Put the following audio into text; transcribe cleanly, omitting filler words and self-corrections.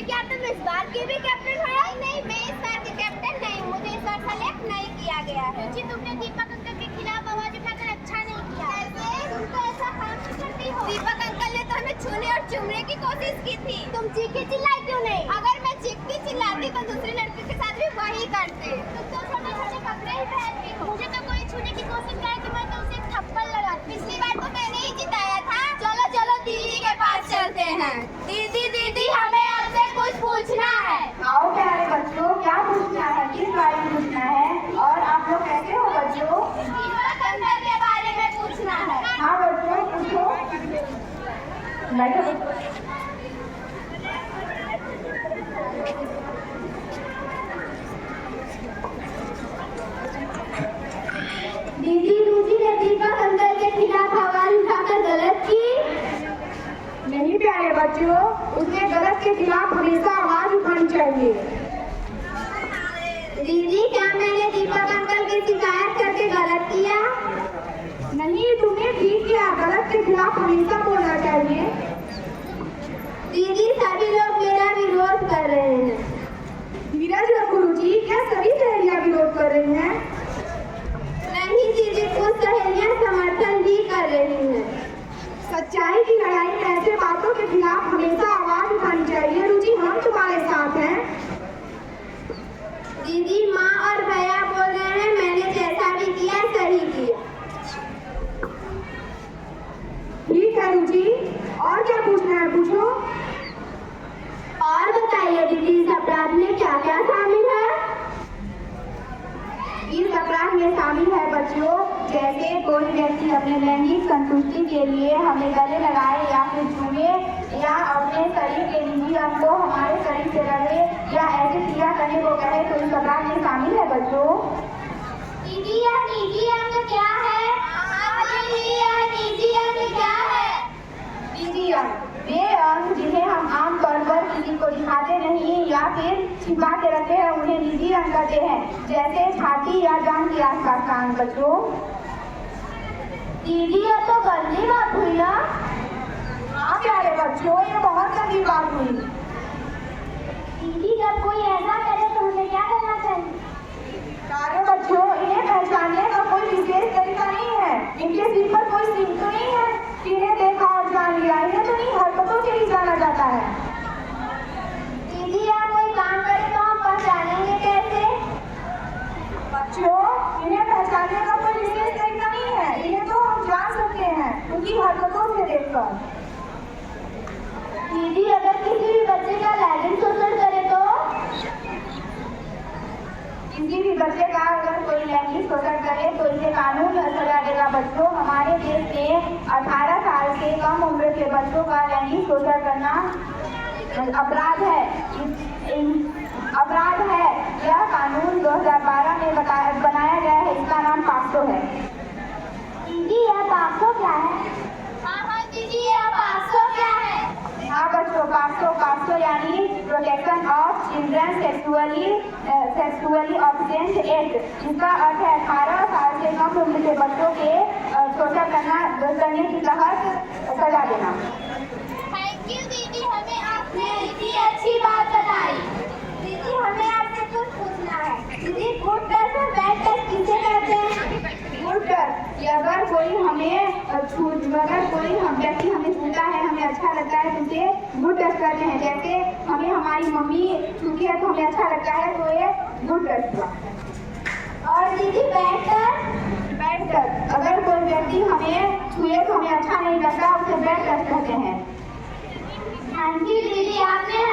क्या तुम इस बार की भी कैप्टन हो? नहीं, मैं इस बार की कैप्टन नहीं, मुझे इस बार सेलेक्ट नहीं किया गया है। रुचि, तुमने दीपक अंकल के खिलाफ आवाज उठाकर अच्छा नहीं किया। कैसे? तुम तो ऐसा काम क्यों करती हो? दीपक अंकल ने तो हमें छूने और चूमने की कोशिश की थी। तुम चीखी चिल्लाई क्यों नहीं? अगर मैं चीखती चिल्लाती तो दूसरी लड़की के साथ भी वही करते। तुम तो छोटे छोटे कपड़े ही पहनती हो। मुझे तो कोई छूने की कोशिश करे तो मैं तो उसे एक थप्पड़ लगाती। पिछली बार तो मैंने ही जिताया था। चलो चलो दीदी के पास चलते हैं। दीदी हमें आपसे कुछ पूछना है। आओ प्यारे बच्चों, क्या पूछना है, किस बारे में पूछना है? और आप लोग कैसे हो बच्चों? दीपक अंकल के बारे में पूछना है। हाँ बच्चों, पूछो। बैठो। दीदी, रूची ने दीपक अंकल के खिलाफ आवाज उठाकर गलत की। नहीं प्यारे बच्चों, उसने गलत के खिलाफ हमेशा आवाज उठानी चाहिए। दीदी, क्या मैंने दीपक अंकल की शिकायत करके गलत किया? नहीं, तुमने ठीक किया, गलत के खिलाफ हमेशा बोलना चाहिए। दीदी, सभी लोग मेरा विरोध कर रहे हैं। धीरज रखो रुचि, क्या सभी सहेलियां विरोध कर रही हैं? नहीं दीदी, कुछ सहेलियां समर्थन भी कर रही हैं। सच्चाई की लड़ाई में ऐसे बातों के खिलाफ हमेशा आवाज उठानी चाहिए। रुचि, हम तुम्हारे साथ हैं। दीदी, माँ और भैया बोल रहे हैं मैंने जैसा भी किया सही किया। ठीक है रुचि, और क्या पूछना है पूछो। और बताइए दीदी, इस अपराध में क्या क्या शामिल है? इस अपराध में शामिल है बच्चों, जैसे कोई व्यक्ति अपने लैंगिक संतुष्टि के लिए हमें गले लगाए या फिर छूए या अपने शरीर के निजी अंग को हमारे शरीर से लगे या ऐसे क्रिया करने को कहे तो इस अपराध में शामिल है बच्चों। दीदी, यह निजी अंग क्या है? दीदी, यह निजी अंग क्या है? निजी अंग वे अंग जिन्हें हम आमतौर पर किसी को दिखाते नहीं या फिर छिपा के रखते हैं, उन्हें निजी अंग कहते हैं, जैसे छाती या जांघ के आसपास का अंग बच्चों। दीदी, यह तो गंदी बात हुई ना? हाँ प्यारे बच्चों, ये बहुत गंदी बात हुई। दीदी, जब कोई ऐसा करे तो हमें क्या करना चाहिए? प्यारे बच्चों, इन्हें पहचानने का कोई विशेष तरीका नहीं है। इनके सिर पर कोई सींग तो नहीं है कि इन्हें देखा और जान लिया। इन्हें तो नहीं, हरकतों से ही जाना जाता है। दीदी, आप कोई काम करे तो हम पहचानेंगे कैसे? बच्चों, इन्हें पहचानने का कोई विशेष तरीका नहीं है। इन्हें तो हम जान सकते हैं उनकी हरकतों से देखकर। दीदी, अगर किसी भी बच्चे का लैंगिक शोषण करे तो? किसी भी बच्चे का अगर कोई लैंगिक शोषण करे तो इसे कानून सजा देगा बच्चों। हमारे देश में 18 साल से कम उम्र के बच्चों का लैंगिक शोषण करना अपराध है। यह कानून 2012 में बनाया गया है। इसका नाम पाक्सो है। दीदी, यह पाक्सो क्या है? हाँ दीदी, यह पाक्सो क्या है? हाँ बच्चों, पाक्सो यानी protection of children sexually absent act. इसका अर्थ है 18 साल से कम उम्र के बच्चों के शोषण करने की तहत सजा देना। थैंक यू दीदी, हमें आपने इतनी अच्छी बात बताई। दीदी, हमें आपसे कुछ पूछना है। दीदी, गुड टच और बैड टच किसे कहते हैं? गुड टच, अगर कोई व्यक्ति हमें छूता है, हमें अच्छा लगता है तो उसे गुड टच करते हैं। जैसे हमें हमारी मम्मी छूती है तो हमें अच्छा लगता है तो ये गुड टच हुआ। और दीदी, बैड टच? बैड टच, अगर कोई व्यक्ति हमें छुए तो हमें अच्छा नहीं लगता, उसे बैड टच कहते हैं। थैंक यू दीदी, आपने